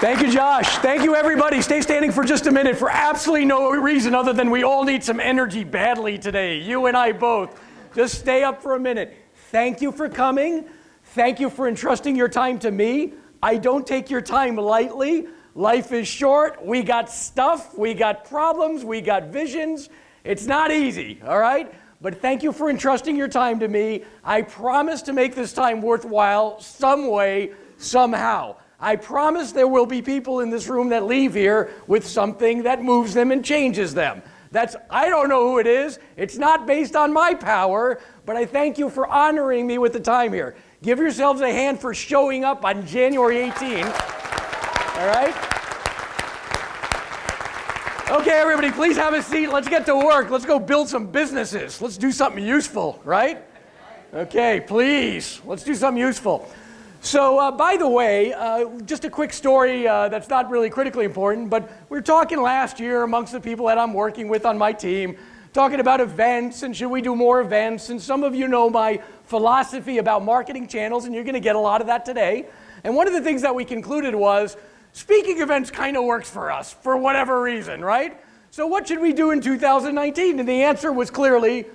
Thank you, Josh. Thank you, everybody. Stay standing for just a minute for absolutely no reason other than we all need some energy badly today. You and I both. Just stay up for a minute. Thank you for coming. Thank you for entrusting your time to me. I don't take your time lightly. Life is short. We got stuff. We got problems. We got visions. It's not easy, all right? But thank you for entrusting your time to me. I promise to make this time worthwhile some way, somehow. I promise there will be people in this room that leave here with something that moves them and changes them. I don't know who it is. It's not based on my power, but I thank you for honoring me with the time here. Give yourselves a hand for showing up on January 18. All right? Okay, everybody, please have a seat. Let's get to work. Let's go build some businesses. Let's do something useful, right? Okay, please. Let's do something useful. So, by the way, just a quick story that's not really critically important, but we were talking last year amongst the people that I'm working with on my team, talking about events and should we do more events, and some of you know my philosophy about marketing channels, and you're going to get a lot of that today. And one of the things that we concluded was speaking events kind of works for us for whatever reason, right? So what should we do in 2019? And the answer was clearly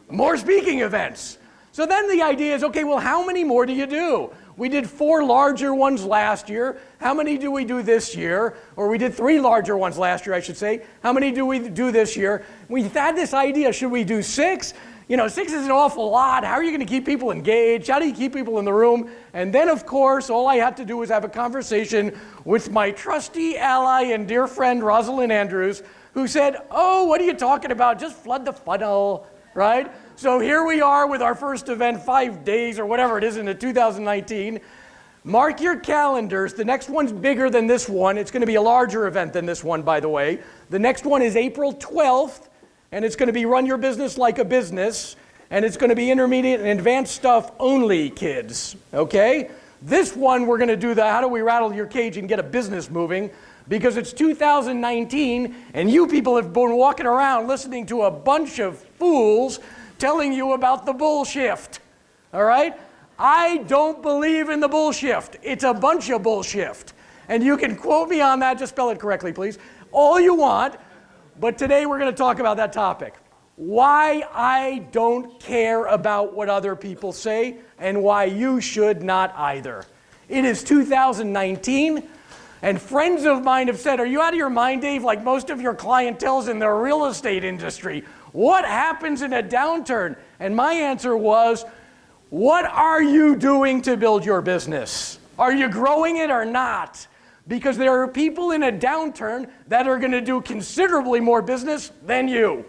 more speaking events. So then the idea is, okay, well, how many more do you do? We did 4 larger ones last year. How many do we do this year? Or we did 3 larger ones last year, I should say. How many do we do this year? We had this idea, should we do 6? You know, 6 is an awful lot. How are you going to keep people engaged? How do you keep people in the room? And then, of course, all I had to do was have a conversation with my trusty ally and dear friend, Rosalind Andrews, who said, oh, what are you talking about? Just flood the funnel, right? So here we are with our first event, 5 days or whatever it is into 2019. Mark your calendars. The next one's bigger than this one. It's going to be a larger event than this one, by the way. The next one is April 12th, and it's going to be Run Your Business Like a Business, and it's going to be intermediate and advanced stuff only, kids, okay? This one, we're going to do the how do we rattle your cage and get a business moving, because it's 2019, and you people have been walking around listening to a bunch of fools telling you about the bullshift, all right? I don't believe in the bullshift. It's a bunch of bullshift. And you can quote me on that, just spell it correctly, please, all you want, but today we're going to talk about that topic. Why I don't care about what other people say, and why you should not either. It is 2019, and friends of mine have said, are you out of your mind, Dave? Like most of your clientele's in the real estate industry. What happens in a downturn? And my answer was, what are you doing to build your business? Are you growing it or not? Because there are people in a downturn that are going to do considerably more business than you.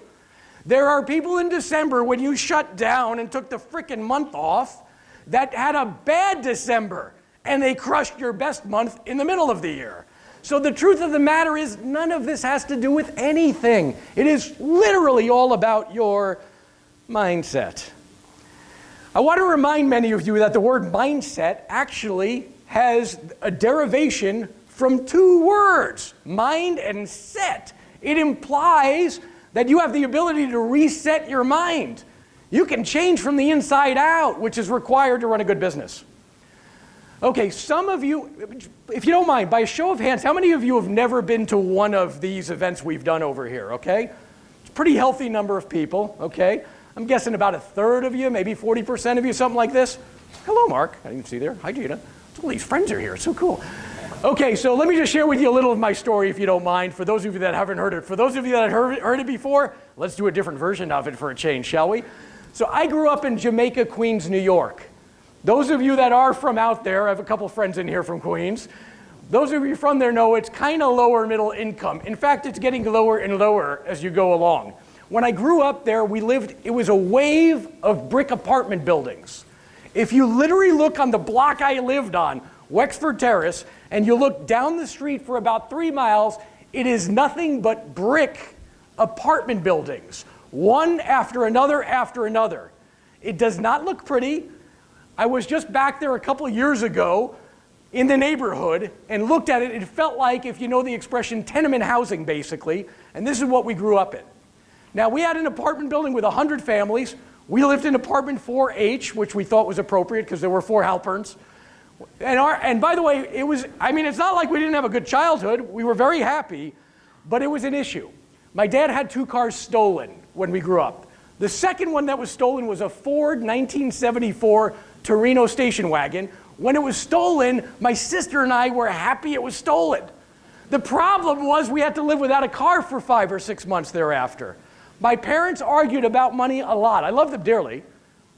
There are people in December when you shut down and took the frickin' month off that had a bad December and they crushed your best month in the middle of the year. So the truth of the matter is none of this has to do with anything. It is literally all about your mindset. I want to remind many of you that the word mindset actually has a derivation from 2 words, mind and set. It implies that you have the ability to reset your mind. You can change from the inside out, which is required to run a good business. Okay, some of you, if you don't mind, by a show of hands, how many of you have never been to one of these events we've done over here, okay? It's a pretty healthy number of people, okay? I'm guessing about 1/3 of you, maybe 40% of you, something like this. Hello, Mark. I didn't see you there. Hi, Gina. All these friends are here. It's so cool. Okay, so let me just share with you a little of my story, if you don't mind, for those of you that haven't heard it. For those of you that have heard it before, let's do a different version of it for a change, shall we? So I grew up in Jamaica, Queens, New York. Those of you that are from out there, I have a couple friends in here from Queens. Those of you from there know it's kind of lower middle income. In fact, it's getting lower and lower as you go along. When I grew up there, it was a wave of brick apartment buildings. If you literally look on the block I lived on, Wexford Terrace, and you look down the street for about 3 miles, it is nothing but brick apartment buildings, one after another after another. It does not look pretty. I was just back there a couple of years ago in the neighborhood and looked at it. It felt like, if you know the expression, tenement housing, basically, and this is what we grew up in. Now, we had an apartment building with 100 families. We lived in apartment 4H, which we thought was appropriate because there were 4 Halperns. And by the way, it's not like we didn't have a good childhood. We were very happy, but it was an issue. My dad had 2 cars stolen when we grew up. The second one that was stolen was a Ford 1974 Torino station wagon. When it was stolen, my sister and I were happy it was stolen. The problem was we had to live without a car for 5 or 6 months thereafter. My parents argued about money a lot. I love them dearly.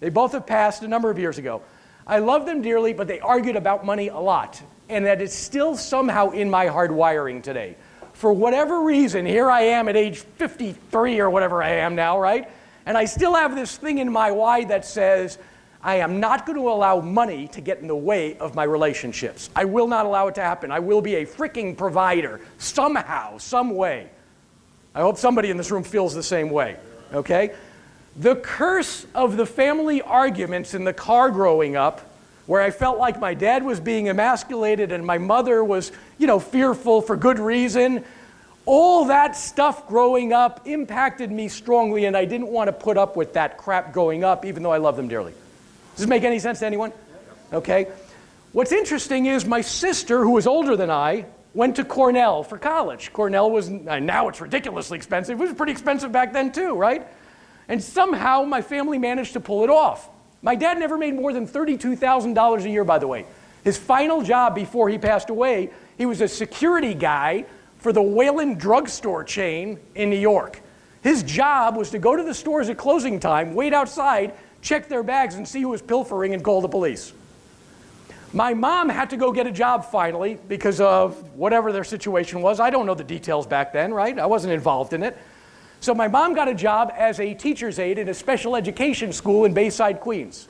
They both have passed a number of years ago. I love them dearly, but they argued about money a lot. And that is still somehow in my hard wiring today. For whatever reason, here I am at age 53 or whatever I am now, right? And I still have this thing in my why that says, I am not going to allow money to get in the way of my relationships. I will not allow it to happen. I will be a freaking provider somehow, some way. I hope somebody in this room feels the same way, okay? The curse of the family arguments in the car growing up, where I felt like my dad was being emasculated and my mother was, fearful for good reason, all that stuff growing up impacted me strongly, and I didn't want to put up with that crap growing up, even though I love them dearly. Does this make any sense to anyone? Okay. What's interesting is my sister, who was older than I, went to Cornell for college. Cornell was, now it's ridiculously expensive. It was pretty expensive back then too, right? And somehow my family managed to pull it off. My dad never made more than $32,000 a year, by the way. His final job before he passed away, he was a security guy for the Whalen drugstore chain in New York. His job was to go to the stores at closing time, wait outside, check their bags and see who was pilfering and call the police. My mom had to go get a job finally because of whatever their situation was. I don't know the details back then, right? I wasn't involved in it. So my mom got a job as a teacher's aide in a special education school in Bayside, Queens.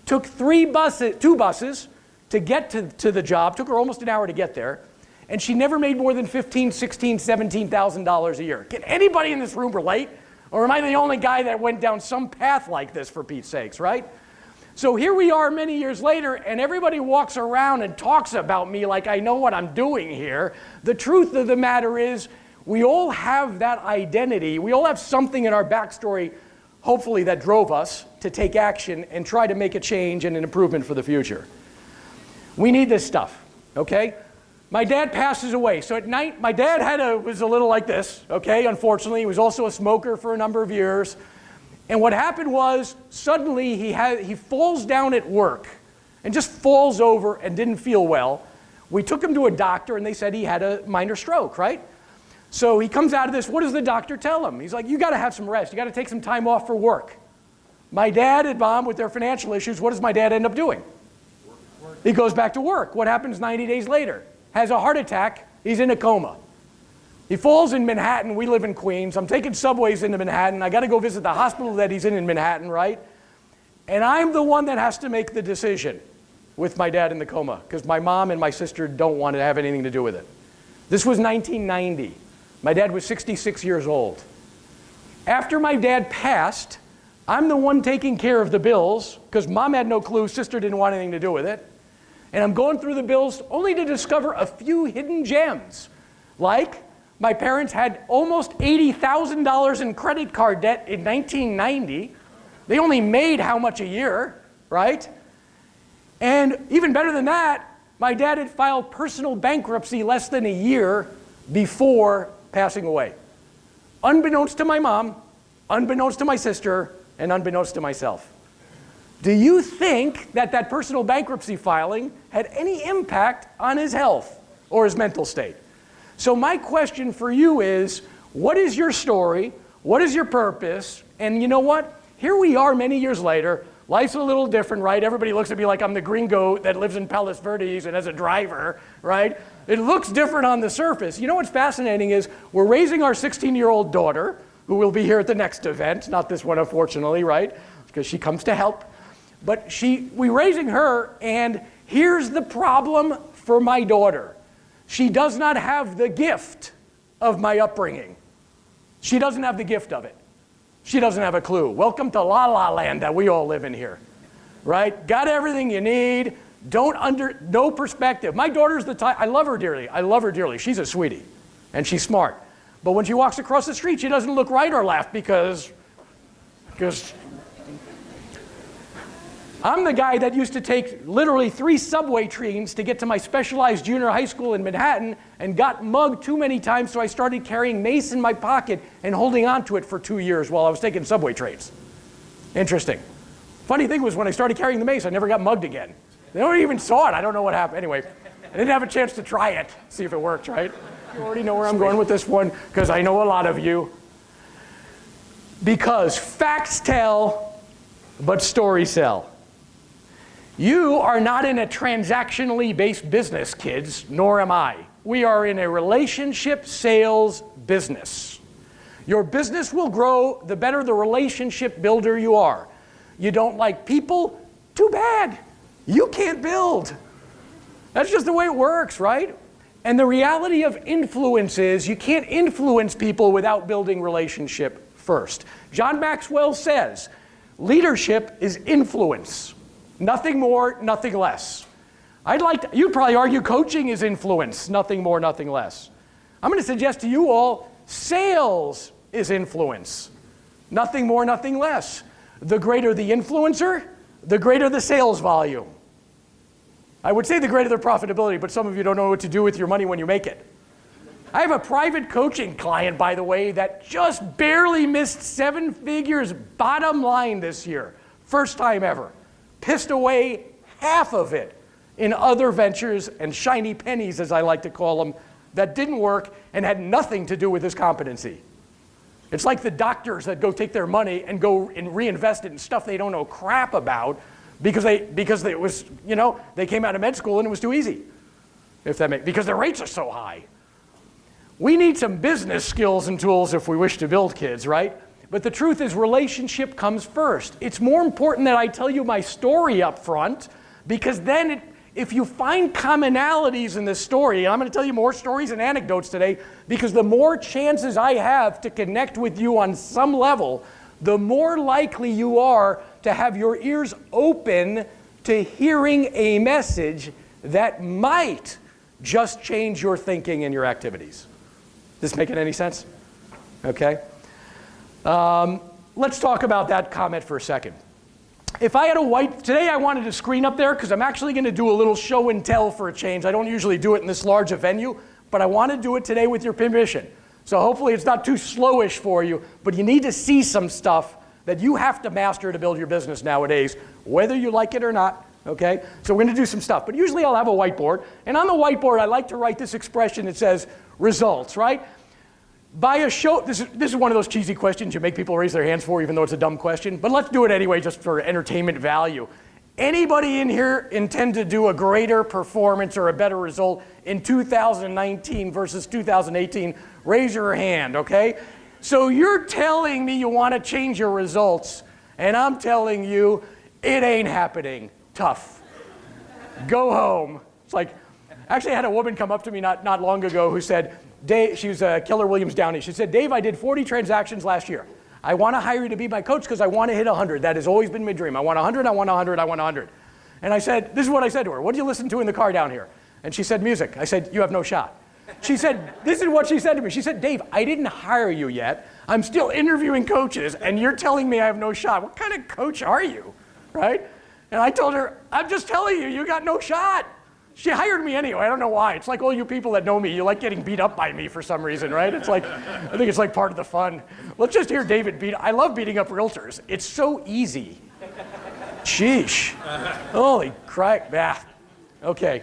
Took 2 buses to get to the job. Took her almost an hour to get there. And she never made more than $15,000, $16,000, $17,000 a year. Can anybody in this room relate? Or am I the only guy that went down some path like this, for Pete's sakes, right? So here we are many years later, and everybody walks around and talks about me like I know what I'm doing here. The truth of the matter is, we all have that identity. We all have something in our backstory, hopefully, that drove us to take action and try to make a change and an improvement for the future. We need this stuff, okay? My dad passes away. So at night, my dad was a little like this, okay? Unfortunately, he was also a smoker for a number of years. And what happened was, suddenly he falls down at work and just falls over and didn't feel well. We took him to a doctor and they said he had a minor stroke, right? So he comes out of this, what does the doctor tell him? He's like, you gotta have some rest. You gotta take some time off for work. My dad and mom, with their financial issues, what does my dad end up doing? Work. He goes back to work. What happens 90 days later? Has a heart attack, he's in a coma. He falls in Manhattan, we live in Queens, I'm taking subways into Manhattan, I gotta go visit the hospital that he's in Manhattan, right? And I'm the one that has to make the decision with my dad in the coma, because my mom and my sister don't want to have anything to do with it. This was 1990. My dad was 66 years old. After my dad passed, I'm the one taking care of the bills, because mom had no clue, sister didn't want anything to do with it. And I'm going through the bills only to discover a few hidden gems. Like, my parents had almost $80,000 in credit card debt in 1990. They only made how much a year, right? And even better than that, my dad had filed personal bankruptcy less than a year before passing away. Unbeknownst to my mom, unbeknownst to my sister, and unbeknownst to myself. Do you think that personal bankruptcy filing had any impact on his health or his mental state? So my question for you is, what is your story? What is your purpose? And you know what? Here we are many years later. Life's a little different, right? Everybody looks at me like I'm the gringo that lives in Palos Verdes and has a driver, right? It looks different on the surface. You know what's fascinating is we're raising our 16-year-old daughter, who will be here at the next event, not this one, unfortunately, right? Because she comes to help. But we're raising her, and here's the problem for my daughter. She does not have the gift of my upbringing. She doesn't have the gift of it. She doesn't have a clue. Welcome to La La Land that we all live in here, right? Got everything you need, no perspective. My daughter's the type, I love her dearly. She's a sweetie, and she's smart. But when she walks across the street, she doesn't look right or left because I'm the guy that used to take literally 3 subway trains to get to my specialized junior high school in Manhattan and got mugged too many times, so I started carrying mace in my pocket and holding on to it for 2 years while I was taking subway trains. Interesting. Funny thing was when I started carrying the mace, I never got mugged again. They don't even saw it. I don't know what happened. Anyway, I didn't have a chance to try it, see if it worked, right? You already know where I'm going with this one, because I know a lot of you. Because facts tell, but stories sell. You are not in a transactionally based business, kids, nor am I. We are in a relationship sales business. Your business will grow the better the relationship builder you are. You don't like people? Too bad. You can't build. That's just the way it works, right? And the reality of influence is you can't influence people without building relationship first. John Maxwell says, leadership is influence. Nothing more, nothing less. You'd probably argue coaching is influence, nothing more, nothing less. I'm going to suggest to you all, sales is influence. Nothing more, nothing less. The greater the influencer, the greater the sales volume. I would say the greater the profitability, but some of you don't know what to do with your money when you make it. I have a private coaching client, by the way, that just barely missed 7 figures bottom line this year. First time ever. Pissed away half of it in other ventures and shiny pennies, as I like to call them, that didn't work and had nothing to do with his competency. It's like the doctors that go take their money and go and reinvest it in stuff they don't know crap about because it was, you know, they came out of med school and it was too easy. Because their rates are so high. We need some business skills and tools if we wish to build, kids, right? But the truth is, relationship comes first. It's more important that I tell you my story up front, because then if you find commonalities in this story, and I'm going to tell you more stories and anecdotes today, because the more chances I have to connect with you on some level, the more likely you are to have your ears open to hearing a message that might just change your thinking and your activities. This making any sense? Okay. Let's talk about that comment for a second. If I had today I wanted a screen up there because I'm actually going to do a little show and tell for a change. I don't usually do it in this large a venue, but I want to do it today with your permission. So hopefully it's not too slowish for you, but you need to see some stuff that you have to master to build your business nowadays, whether you like it or not, okay? So we're going to do some stuff, but usually I'll have a whiteboard, and on the whiteboard I like to write this expression that says results, right? By a show, this is one of those cheesy questions you make people raise their hands for even though it's a dumb question, but let's do it anyway just for entertainment value. Anybody in here intend to do a greater performance or a better result in 2019 versus 2018? Raise your hand, okay? So you're telling me you want to change your results, and I'm telling you it ain't happening. Tough. Go home. It's like, actually I had a woman come up to me not long ago who said, Dave, she was Keller Williams Downey. She said, Dave, I did 40 transactions last year. I want to hire you to be my coach because I want to hit 100. That has always been my dream. I want 100, I want 100, I want 100. And I said, this is what I said to her. What do you listen to in the car down here? And she said, music. I said, you have no shot. She said, this is what she said to me. She said, Dave, I didn't hire you yet. I'm still interviewing coaches, and you're telling me I have no shot. What kind of coach are you, right? And I told her, I'm just telling you, you got no shot. She hired me anyway. I don't know why. It's like all you people that know me, you like getting beat up by me for some reason, right? It's like, I think it's like part of the fun. Let's just hear David beat. I love beating up realtors. It's so easy. Sheesh. Holy crap. Okay.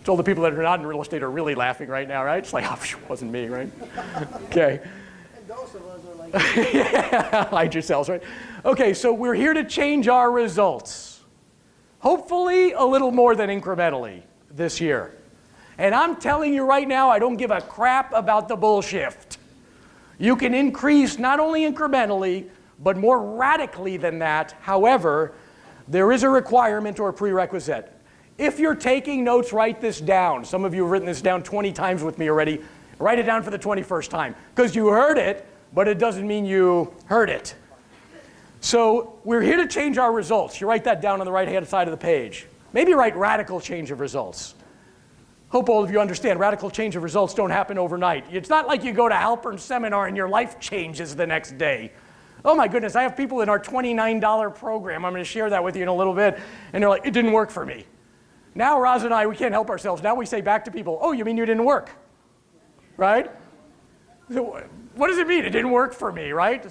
So all the people that are not in real estate are really laughing right now, right? It's like, oh, it wasn't me, right? Okay. And those of us are like, yeah, hide yourselves, right? Okay, so we're here to change our results. Hopefully a little more than incrementally this year. And I'm telling you right now, I don't give a crap about the bullshit. You can increase not only incrementally, but more radically than that. However, there is a requirement or a prerequisite. If you're taking notes, write this down. Some of you have written this down 20 times with me already. Write it down for the 21st time. Because you heard it, but it doesn't mean you heard it. So we're here to change our results. You write that down on the right-hand side of the page. Maybe write radical change of results. Hope all of you understand radical change of results don't happen overnight. It's not like you go to Halpern seminar and your life changes the next day. Oh my goodness, I have people in our $29 program. I'm going to share that with you in a little bit. And they're like, it didn't work for me. Now Roz and I, we can't help ourselves. Now we say back to people, oh, you mean you didn't work? Right? So what does it mean? It didn't work for me, right?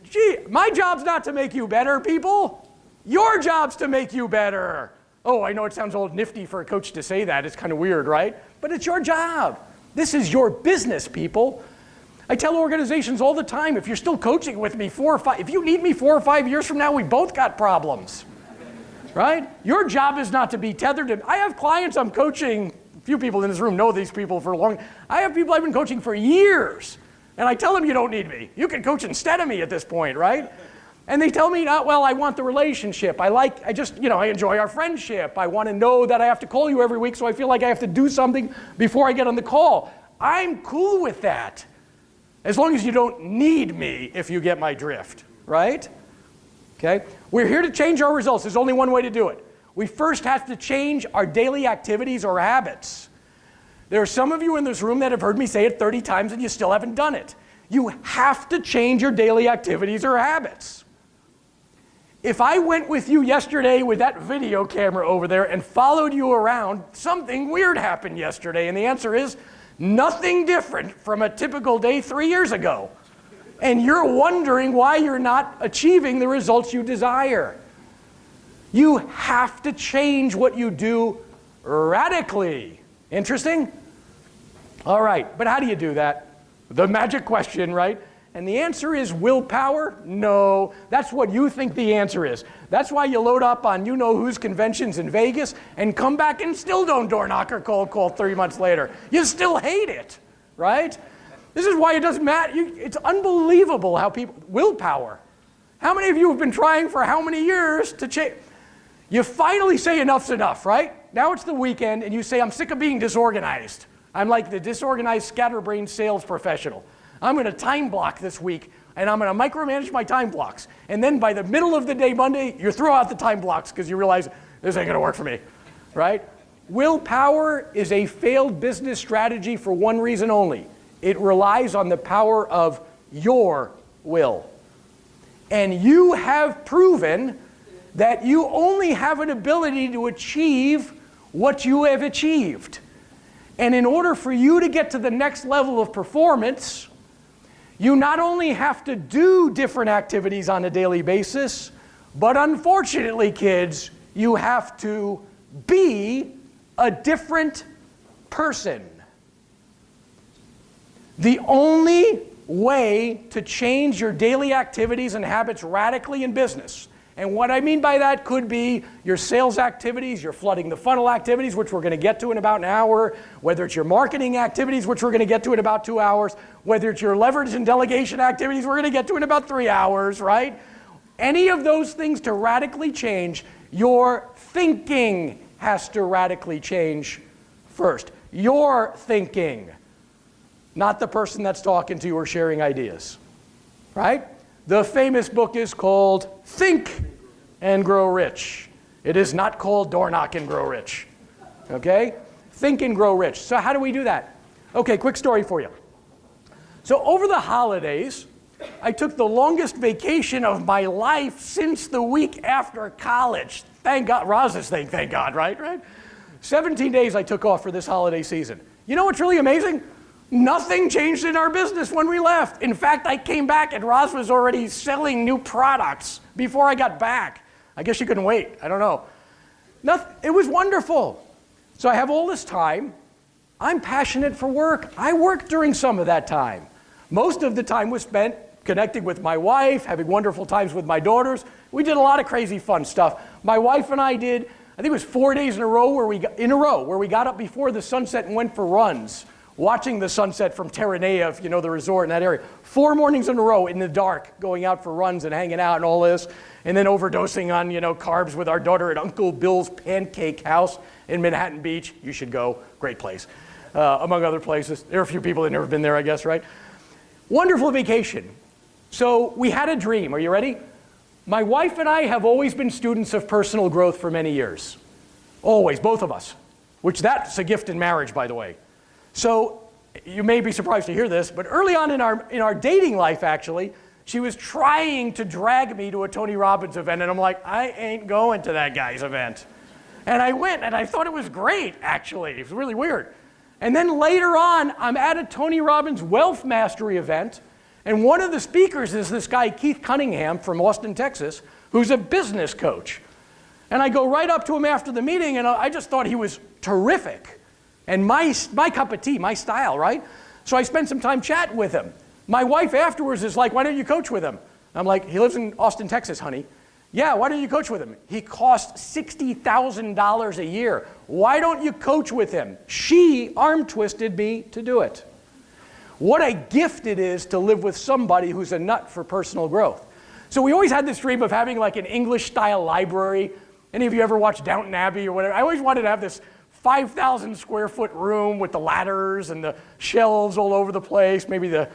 Gee, my job's not to make you better, people. Your job's to make you better. Oh, I know it sounds old nifty for a coach to say that. It's kind of weird, right? But it's your job. This is your business, people. I tell organizations all the time, if you're still coaching with me if you need me 4 or 5 years from now, we both got problems, right? Your job is not to be tethered to, I have clients I'm coaching, a few people in this room know these people for a long, I have people I've been coaching for years, and I tell them you don't need me. You can coach instead of me at this point, right? And they tell me, well, I want the relationship. I enjoy our friendship. I want to know that I have to call you every week, so I feel like I have to do something before I get on the call. I'm cool with that. As long as you don't need me, if you get my drift, right? Okay? We're here to change our results. There's only one way to do it. We first have to change our daily activities or habits. There are some of you in this room that have heard me say it 30 times and you still haven't done it. You have to change your daily activities or habits. If I went with you yesterday with that video camera over there and followed you around, something weird happened yesterday, and the answer is, nothing different from a typical day 3 years ago. And you're wondering why you're not achieving the results you desire. You have to change what you do radically. Interesting? All right, but how do you do that? The magic question, right? And the answer is willpower? No, that's what you think the answer is. That's why you load up on you-know-whose conventions in Vegas and come back and still don't door knock or cold call 3 months later. You still hate it, right? This is why it doesn't matter. It's unbelievable how people, willpower. How many of you have been trying for how many years to change? You finally say enough's enough, right? Now it's the weekend and you say, I'm sick of being disorganized. I'm like the disorganized scatterbrained sales professional. I'm going to time block this week, and I'm going to micromanage my time blocks. And then by the middle of the day, Monday, you throw out the time blocks because you realize this ain't going to work for me, right? Willpower is a failed business strategy for one reason only. It relies on the power of your will. And you have proven that you only have an ability to achieve what you have achieved. And in order for you to get to the next level of performance, you not only have to do different activities on a daily basis, but unfortunately, kids, you have to be a different person. The only way to change your daily activities and habits radically in business, and what I mean by that could be your sales activities, your flooding the funnel activities, which we're going to get to in about an hour, whether it's your marketing activities, which we're going to get to in about 2 hours, whether it's your leverage and delegation activities, we're going to get to in about 3 hours, right? Any of those things to radically change, your thinking has to radically change first. Your thinking, not the person that's talking to you or sharing ideas, right? The famous book is called Think and Grow Rich. It is not called Door Knock and Grow Rich, okay? Think and Grow Rich. So how do we do that? Okay, quick story for you. So over the holidays, I took the longest vacation of my life since the week after college. Thank God, Roz's thing, thank God, right? 17 days I took off for this holiday season. You know what's really amazing? Nothing changed in our business when we left. In fact, I came back and Roz was already selling new products before I got back. I guess she couldn't wait. I don't know. It was wonderful. So I have all this time. I'm passionate for work. I work during some of that time. Most of the time was spent connecting with my wife, having wonderful times with my daughters. We did a lot of crazy fun stuff. My wife and I did, I think it was 4 days in a row where we got up before the sunset and went for runs, watching the sunset from Terranea, you know, the resort in that area. 4 mornings in a row in the dark, going out for runs and hanging out and all this, and then overdosing on, carbs with our daughter at Uncle Bill's Pancake House in Manhattan Beach. You should go, great place, among other places. There are a few people that have never been there, I guess, right? Wonderful vacation. So we had a dream. Are you ready? My wife and I have always been students of personal growth for many years. Always, both of us, which that's a gift in marriage, by the way. So you may be surprised to hear this, but early on in our dating life, actually, She was trying to drag me to a Tony Robbins event, and I'm like, I ain't going to that guy's event. And I went, and I thought it was great, actually. It was really weird. And then later on, I'm at a Tony Robbins Wealth Mastery event, and one of the speakers is this guy, Keith Cunningham from Austin, Texas, who's a business coach. And I go right up to him after the meeting, and I just thought he was terrific. And my cup of tea, my style, right? So I spent some time chatting with him. My wife afterwards is like, why don't you coach with him? I'm like, he lives in Austin, Texas, honey. Yeah, why don't you coach with him? He costs $60,000 a year. Why don't you coach with him? She arm twisted me to do it. What a gift it is to live with somebody who's a nut for personal growth. So we always had this dream of having like an English-style library. Any of you ever watched Downton Abbey or whatever? I always wanted to have this 5,000 square foot room with the ladders and the shelves all over the place, maybe the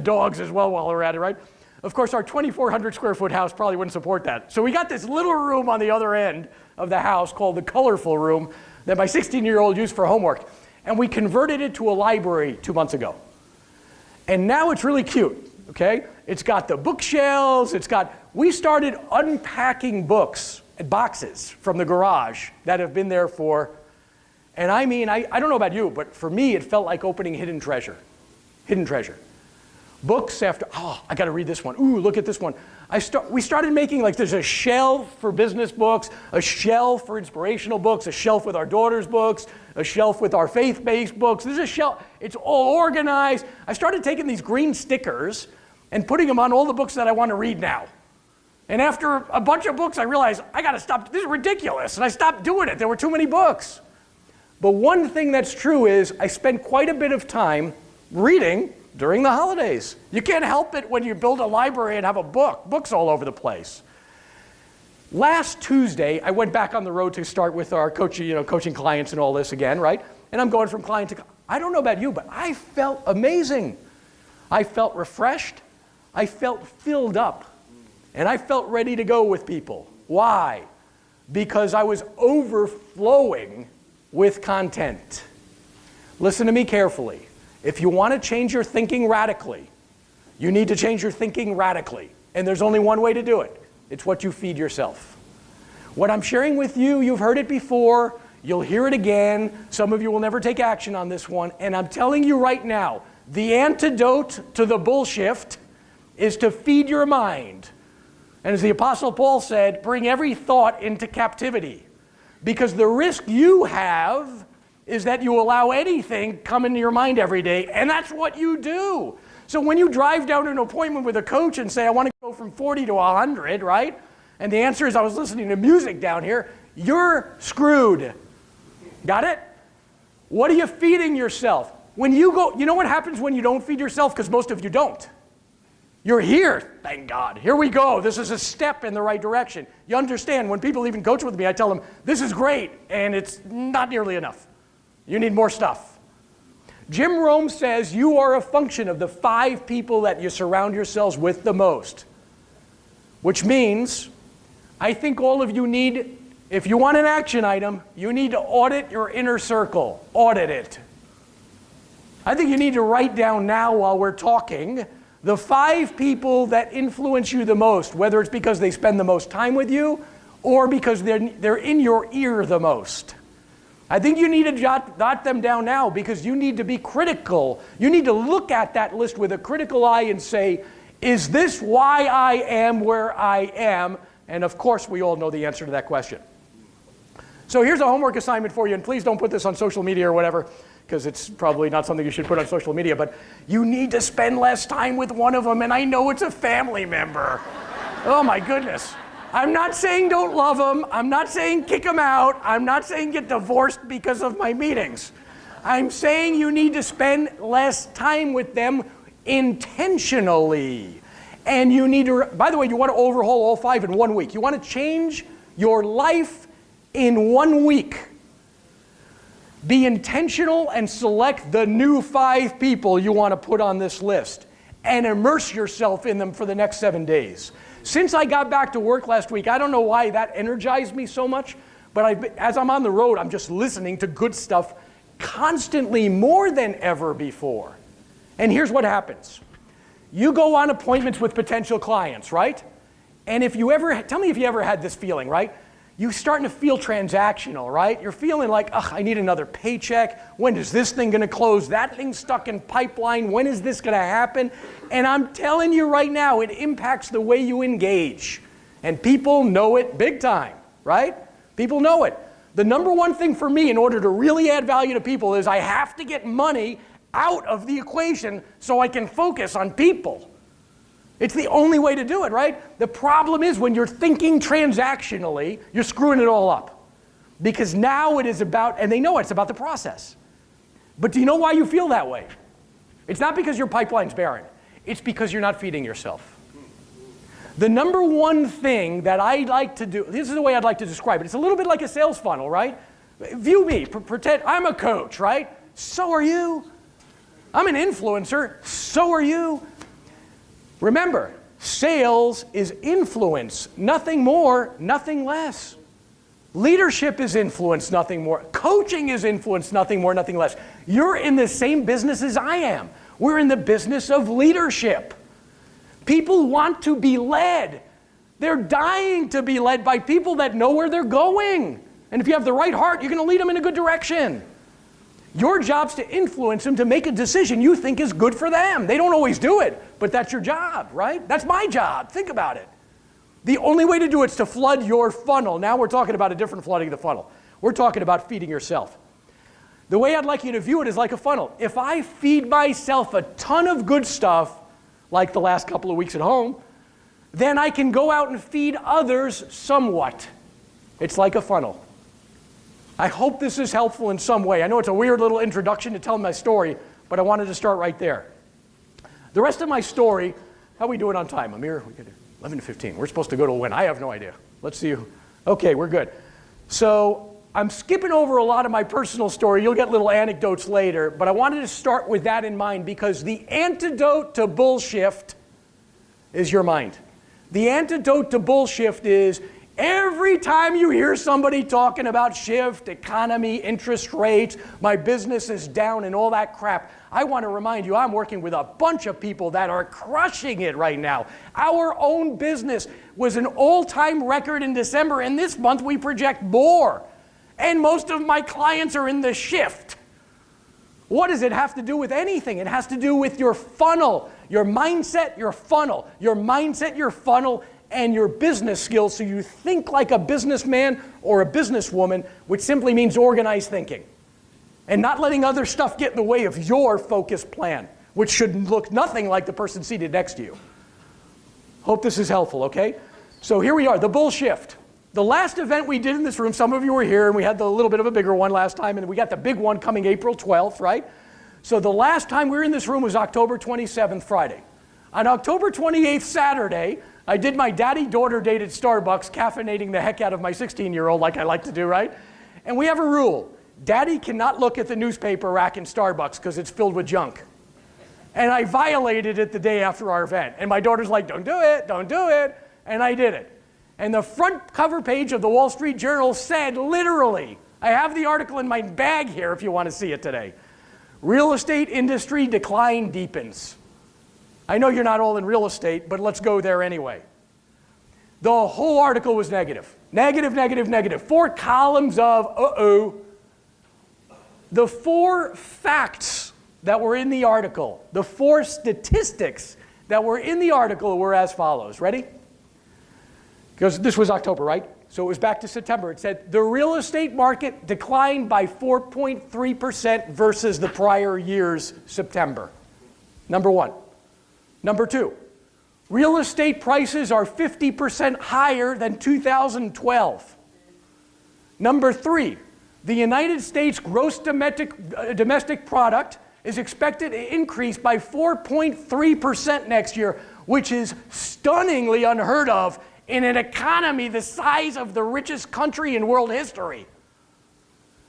dogs as well while we're at it, right? Of course, our 2,400 square foot house probably wouldn't support that. So we got this little room on the other end of the house called the colorful room that my 16-year-old used for homework. And we converted it to a library 2 months ago. And now it's really cute, okay? It's got the bookshelves, we started unpacking books, boxes from the garage that have been there for, and I mean, I don't know about you, but for me, it felt like opening hidden treasure. Hidden treasure. Books after, I got to read this one. Ooh, look at this one. We started making, like, there's a shelf for business books, a shelf for inspirational books, a shelf with our daughter's books, a shelf with our faith-based books. There's a shelf. It's all organized. I started taking these green stickers and putting them on all the books that I want to read now. And after a bunch of books, I realized, I got to stop. This is ridiculous. And I stopped doing it. There were too many books. But one thing that's true is I spend quite a bit of time reading during the holidays. You can't help it when you build a library and have books all over the place. Last Tuesday, I went back on the road to start with our coaching clients and all this again, right? And I'm going from client to client. I don't know about you, but I felt amazing. I felt refreshed. I felt filled up. And I felt ready to go with people. Why? Because I was overflowing with content. Listen to me carefully. If you want to change your thinking radically, you need to change your thinking radically. And there's only one way to do it. It's what you feed yourself. What I'm sharing with you, you've heard it before, you'll hear it again. Some of you will never take action on this one. And I'm telling you right now, the antidote to the bullshit is to feed your mind. And as the Apostle Paul said, bring every thought into captivity. Because the risk you have is that you allow anything come into your mind every day, and that's what you do. So when you drive down to an appointment with a coach and say, I want to go from 40 to 100, right? And the answer is, I was listening to music down here, you're screwed. Got it? What are you feeding yourself? When you go, you know what happens when you don't feed yourself? Because most of you don't. You're here, thank God. Here we go. This is a step in the right direction. You understand, when people even coach with me, I tell them, this is great, and it's not nearly enough. You need more stuff. Jim Rohn says you are a function of the 5 people that you surround yourselves with the most. Which means, I think all of you need, if you want an action item, you need to audit your inner circle. Audit it. I think you need to write down now while we're talking the 5 people that influence you the most, whether it's because they spend the most time with you or because they're in your ear the most. I think you need to jot them down now because you need to be critical. You need to look at that list with a critical eye and say, is this why I am where I am? And of course, we all know the answer to that question. So here's a homework assignment for you, and please don't put this on social media or whatever, because it's probably not something you should put on social media, but you need to spend less time with one of them, and I know it's a family member. Oh my goodness. I'm not saying don't love them. I'm not saying kick them out. I'm not saying get divorced because of my meetings. I'm saying you need to spend less time with them intentionally. And you need to, by the way, you want to overhaul all 5 in 1 week. You want to change your life in 1 week. Be intentional and select the new 5 people you want to put on this list and immerse yourself in them for the next 7 days. Since I got back to work last week, I don't know why that energized me so much, but as I'm on the road, I'm just listening to good stuff constantly, more than ever before. And here's what happens. You go on appointments with potential clients, right? And if you ever, tell me if you ever had this feeling, right? You're starting to feel transactional, right? You're feeling like, ugh, I need another paycheck. When is this thing gonna close? That thing's stuck in pipeline. When is this gonna happen? And I'm telling you right now, it impacts the way you engage. And people know it big time, right? People know it. The number one thing for me in order to really add value to people is I have to get money out of the equation so I can focus on people. It's the only way to do it, right? The problem is when you're thinking transactionally, you're screwing it all up. Because now it is about, and they know it's about the process. But do you know why you feel that way? It's not because your pipeline's barren. It's because you're not feeding yourself. The number one thing that I like to do, this is the way I'd like to describe it. It's a little bit like a sales funnel, right? View me, pretend I'm a coach, right? So are you. I'm an influencer, so are you. Remember, sales is influence, nothing more, nothing less. Leadership is influence, nothing more. Coaching is influence, nothing more, nothing less. You're in the same business as I am. We're in the business of leadership. People want to be led. They're dying to be led by people that know where they're going. And if you have the right heart, you're going to lead them in a good direction. Your job's to influence them to make a decision you think is good for them. They don't always do it, but that's your job, right? That's my job. Think about it. The only way to do it is to flood your funnel. Now we're talking about a different flooding of the funnel. We're talking about feeding yourself. The way I'd like you to view it is like a funnel. If I feed myself a ton of good stuff, like the last couple of weeks at home, then I can go out and feed others somewhat. It's like a funnel. I hope this is helpful in some way. I know it's a weird little introduction to tell my story, but I wanted to start right there. The rest of my story, how are we doing on time? Amir, we got 11:15. We're supposed to go to a win. I have no idea. Let's see. Okay, we're good. So I'm skipping over a lot of my personal story. You'll get little anecdotes later, but I wanted to start with that in mind because the antidote to bullshift is your mind. The antidote to bullshift is every time you hear somebody talking about shift, economy, interest rates, my business is down and all that crap, I want to remind you I'm working with a bunch of people that are crushing it right now. Our own business was an all-time record in December, and this month we project more. And most of my clients are in the shift. What does it have to do with anything? It has to do with your funnel, your mindset, your funnel, your mindset, your funnel, and your business skills so you think like a businessman or a businesswoman, which simply means organized thinking. And not letting other stuff get in the way of your focused plan, which should look nothing like the person seated next to you. Hope this is helpful, okay? So here we are, the bull shift. The last event we did in this room, some of you were here, and we had the little bit of a bigger one last time, and we got the big one coming April 12th, right? So the last time we were in this room was October 27th, Friday. On October 28th, Saturday, I did my daddy-daughter date at Starbucks, caffeinating the heck out of my 16-year-old like I like to do, right? And we have a rule. Daddy cannot look at the newspaper rack in Starbucks because it's filled with junk. And I violated it the day after our event. And my daughter's like, don't do it, don't do it. And I did it. And the front cover page of the Wall Street Journal said, literally, I have the article in my bag here if you want to see it today. Real estate industry decline deepens. I know you're not all in real estate, but let's go there anyway. The whole article was negative. Negative, negative, negative. 4 columns of uh-oh. The 4 facts that were in the article, the 4 statistics that were in the article were as follows. Ready? Because this was October, right? So it was back to September. It said the real estate market declined by 4.3% versus the prior year's September. Number 1. Number 2, real estate prices are 50% higher than 2012. Number 3, the United States gross domestic product is expected to increase by 4.3% next year, which is stunningly unheard of in an economy the size of the richest country in world history.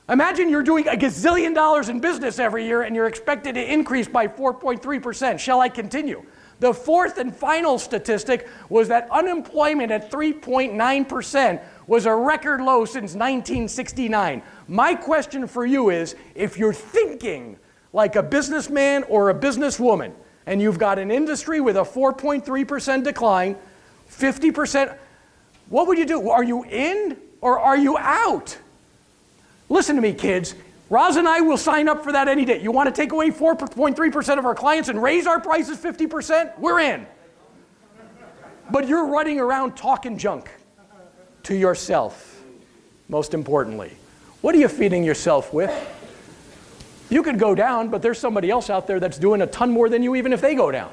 Imagine you're doing $1 gazillion in business every year and you're expected to increase by 4.3%. Shall I continue? The 4th and final statistic was that unemployment at 3.9% was a record low since 1969. My question for you is, if you're thinking like a businessman or a businesswoman, and you've got an industry with a 4.3% decline, 50%, what would you do? Are you in or are you out? Listen to me, kids. Roz and I will sign up for that any day. You want to take away 4.3% of our clients and raise our prices 50%? We're in. But you're running around talking junk to yourself, most importantly. What are you feeding yourself with? You could go down, but there's somebody else out there that's doing a ton more than you even if they go down.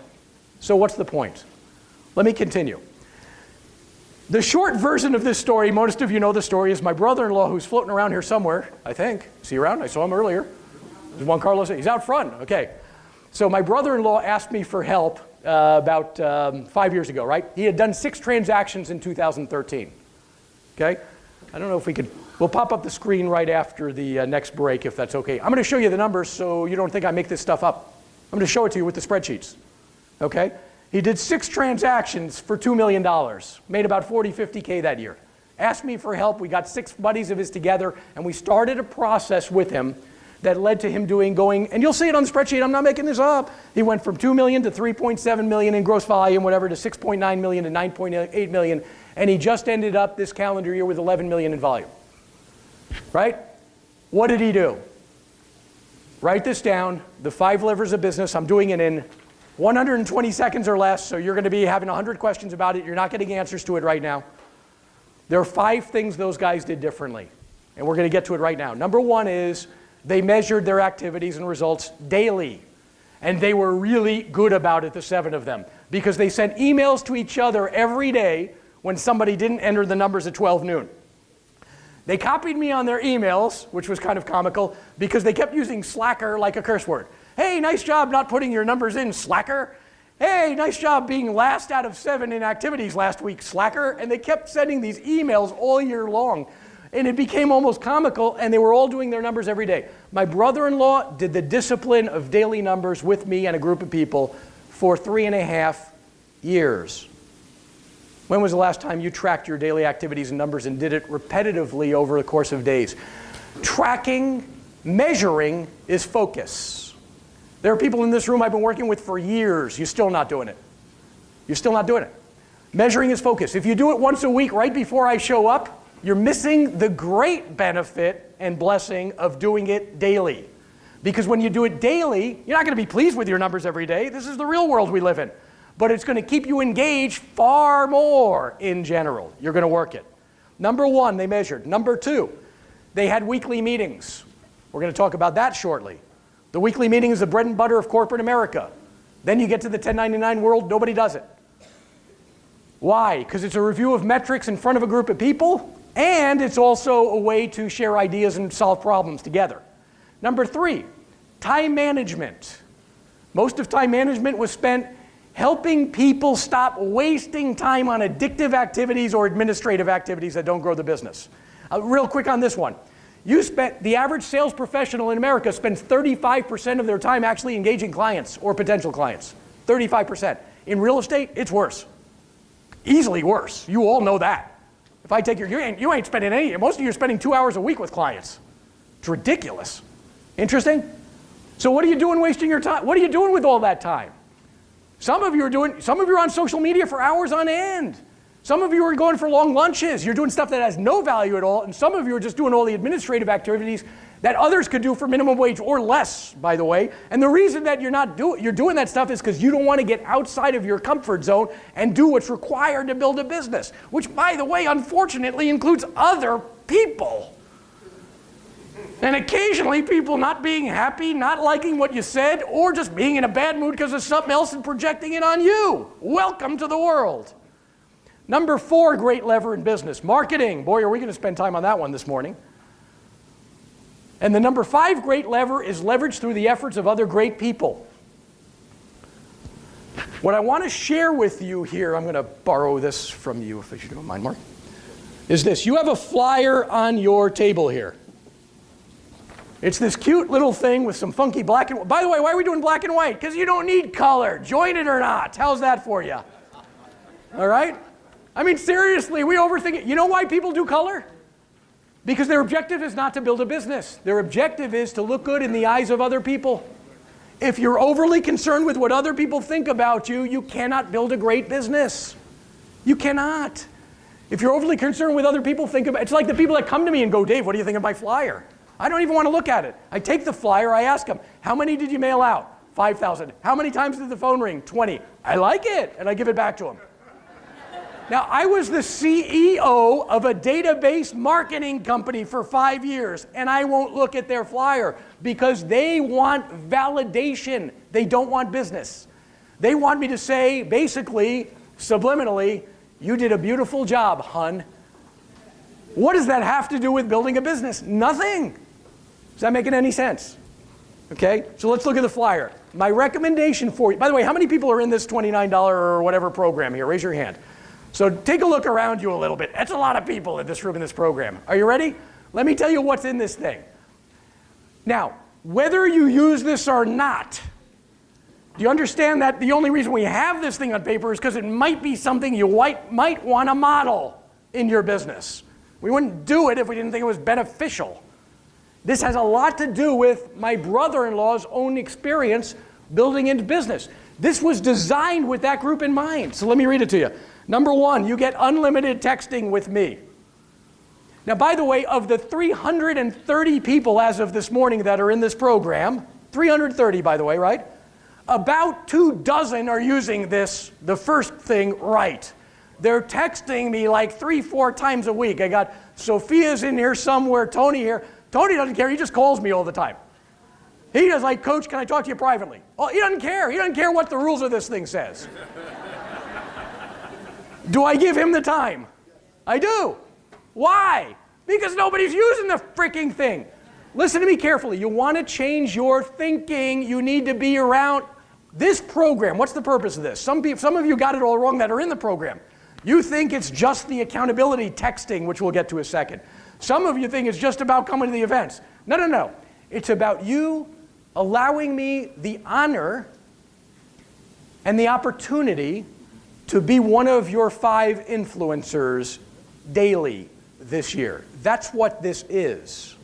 So what's the point? Let me continue. The short version of this story, most of you know the story, is my brother-in-law who's floating around here somewhere, I think. Is he around? I saw him earlier. There's Juan Carlos. He's out front. Okay. So my brother-in-law asked me for help about 5 years ago, right? He had done 6 transactions in 2013. Okay? I don't know if we could, we'll pop up the screen right after the next break if that's okay. I'm going to show you the numbers so you don't think I make this stuff up. I'm going to show it to you with the spreadsheets. Okay? He did 6 transactions for $2 million, made about 40, 50K that year. Asked me for help. We got 6 buddies of his together, and we started a process with him that led to him going, and you'll see it on the spreadsheet, I'm not making this up. He went from 2 million to 3.7 million in gross volume, whatever, to 6.9 million to 9.8 million, and he just ended up this calendar year with 11 million in volume. Right? What did he do? Write this down, the 5 levers of business. I'm doing it in 120 seconds or less, so you're going to be having 100 questions about it. You're not getting answers to it right now. There are 5 things those guys did differently, and we're going to get to it right now. Number 1 is they measured their activities and results daily, and they were really good about it, the 7 of them, because they sent emails to each other every day when somebody didn't enter the numbers at 12 noon. They copied me on their emails, which was kind of comical, because they kept using slacker like a curse word. Hey, nice job not putting your numbers in, slacker. Hey, nice job being last out of 7 in activities last week, slacker. And they kept sending these emails all year long. And it became almost comical, and they were all doing their numbers every day. My brother-in-law did the discipline of daily numbers with me and a group of people for 3.5 years. When was the last time you tracked your daily activities and numbers and did it repetitively over the course of days? Tracking, measuring is focus. There are people in this room I've been working with for years. You're still not doing it. You're still not doing it. Measuring is focus. If you do it once a week right before I show up, you're missing the great benefit and blessing of doing it daily. Because when you do it daily, you're not going to be pleased with your numbers every day. This is the real world we live in. But it's going to keep you engaged far more in general. You're going to work it. Number 1, they measured. Number 2, they had weekly meetings. We're going to talk about that shortly. The weekly meeting is the bread and butter of corporate America. Then you get to the 1099 world, nobody does it. Why? Because it's a review of metrics in front of a group of people, and it's also a way to share ideas and solve problems together. Number 3, time management. Most of time management was spent helping people stop wasting time on addictive activities or administrative activities that don't grow the business. Real quick on this one. The average sales professional in America spends 35% of their time actually engaging clients or potential clients. 35%. In real estate, it's worse. Easily worse. You all know that. If I take you ain't spending any, most of you are spending 2 hours a week with clients. It's ridiculous. Interesting? So what are you doing wasting your time? What are you doing with all that time? Some of you are on social media for hours on end. Some of you are going for long lunches. You're doing stuff that has no value at all, and some of you are just doing all the administrative activities that others could do for minimum wage or less, by the way. And the reason that you're doing that stuff is because you don't want to get outside of your comfort zone and do what's required to build a business, which, by the way, unfortunately includes other people. And occasionally people not being happy, not liking what you said, or just being in a bad mood because of something else and projecting it on you. Welcome to the world. Number 4 great lever in business, marketing. Boy, are we going to spend time on that one this morning. And the number 5 great lever is leverage through the efforts of other great people. What I want to share with you here, I'm going to borrow this from you if you don't mind, Mark, is this. You have a flyer on your table here. It's this cute little thing with some funky black and white. By the way, why are we doing black and white? Because you don't need color. Join it or not. How's that for you? All right? I mean, seriously, we overthink it. You know why people do color? Because their objective is not to build a business. Their objective is to look good in the eyes of other people. If you're overly concerned with what other people think about you, you cannot build a great business. You cannot. If you're overly concerned with other people think about, it's like the people that come to me and go, Dave, what do you think of my flyer? I don't even want to look at it. I take the flyer, I ask them, how many did you mail out? 5,000. How many times did the phone ring? 20. I like it, and I give it back to them. Now, I was the CEO of a database marketing company for 5 years, and I won't look at their flyer because they want validation. They don't want business. They want me to say, basically, subliminally, you did a beautiful job, hun. What does that have to do with building a business? Nothing. Is that making any sense? Okay, so let's look at the flyer. My recommendation for you, by the way, how many people are in this $29 or whatever program here? Raise your hand. So take a look around you a little bit. That's a lot of people in this room in this program. Are you ready? Let me tell you what's in this thing. Now, whether you use this or not, do you understand that the only reason we have this thing on paper is because it might be something you might want to model in your business. We wouldn't do it if we didn't think it was beneficial. This has a lot to do with my brother-in-law's own experience building into business. This was designed with that group in mind. So let me read it to you. Number one, you get unlimited texting with me. Now, by the way, of the 330 people as of this morning that are in this program, 330 by the way, right? About 24 are using this, the first thing, right. They're texting me like 3-4 times a week. I got Sophia's in here somewhere, Tony here. Tony doesn't care, he just calls me all the time. He does like, Coach, can I talk to you privately? Oh, he doesn't care. He doesn't care what the rules of this thing says. Do I give him the time? I do. Why? Because nobody's using the freaking thing. Listen to me carefully. You want to change your thinking, you need to be around this program. What's the purpose of this? Some of you got it all wrong that are in the program. You think it's just the accountability texting, which we'll get to in a second. Some of you think it's just about coming to the events. No, no, no. It's about you allowing me the honor and the opportunity to be one of your 5 influencers daily this year. That's what this is.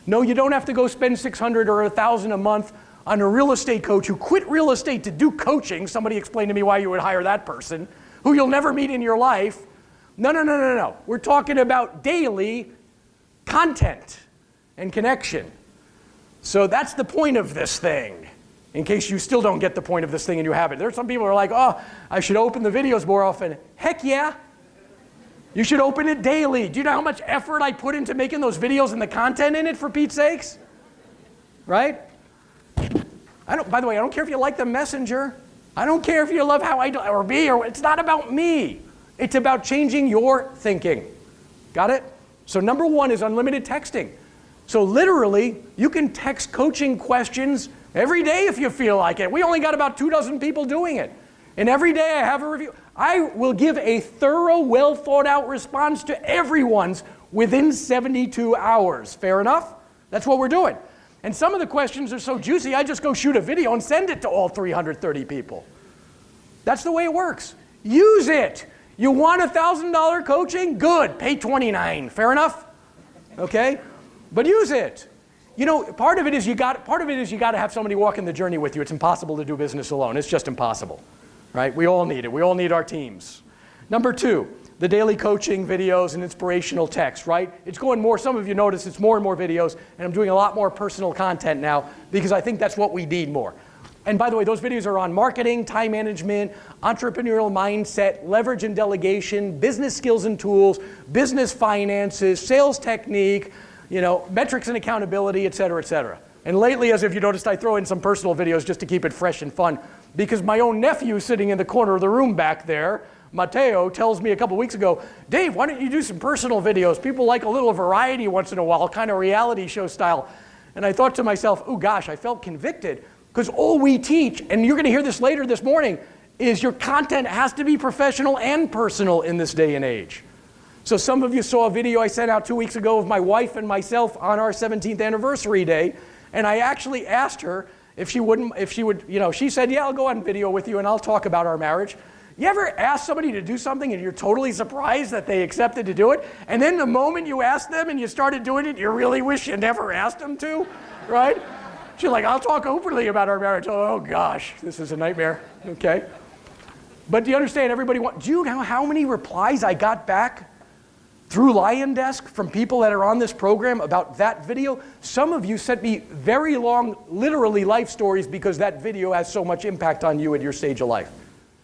No, you don't have to go spend $600 or $1,000 a month on a real estate coach who quit real estate to do coaching. Somebody explained to me why you would hire that person, who you'll never meet in your life. No, no, no, no, no. We're talking about daily content and connection. So that's the point of this thing, in case you still don't get the point of this thing and you haven't. There are some people who are like, oh, I should open the videos more often. Heck yeah. You should open it daily. Do you know how much effort I put into making those videos and the content in it, for Pete's sakes? Right? By the way, I don't care if you like the messenger. I don't care if you love how I do, or me, or it's not about me. It's about changing your thinking. Got it? So number one is unlimited texting. So literally, you can text coaching questions every day if you feel like it. We only got about 24 people doing it. And every day I have a review. I will give a thorough, well thought out response to everyone's within 72 hours. Fair enough? That's what we're doing. And some of the questions are so juicy, I just go shoot a video and send it to all 330 people. That's the way it works. Use it. You want $1,000 coaching? Good. Pay $29. Fair enough? Okay? But use it. You know, part of it is you got to have somebody walking the journey with you. It's impossible to do business alone. It's just impossible. Right? We all need it. We all need our teams. Number two, the daily coaching videos and inspirational text, right? It's going more, some of you notice it's more and more videos, and I'm doing a lot more personal content now because I think that's what we need more. And by the way, those videos are on marketing, time management, entrepreneurial mindset, leverage and delegation, business skills and tools, business finances, sales technique, you know, metrics and accountability, et cetera, et cetera. And lately, as if you noticed, I throw in some personal videos just to keep it fresh and fun because my own nephew sitting in the corner of the room back there, Mateo, tells me a couple weeks ago, Dave, why don't you do some personal videos? People like a little variety once in a while, kind of reality show style. And I thought to myself, oh gosh, I felt convicted. Because all we teach, and you're going to hear this later this morning, is your content has to be professional and personal in this day and age. So some of you saw a video I sent out 2 weeks ago of my wife and myself on our 17th anniversary day, and I actually asked her if she would, you know, she said, yeah, I'll go on video with you and I'll talk about our marriage. You ever ask somebody to do something and you're totally surprised that they accepted to do it, and then the moment you asked them and you started doing it, you really wish you never asked them to, right? She's like, I'll talk openly about our marriage. Oh gosh, this is a nightmare, okay? But do you understand, do you know how many replies I got back through Lion Desk from people that are on this program about that video? Some of you sent me very long, literally life stories because that video has so much impact on you at your stage of life.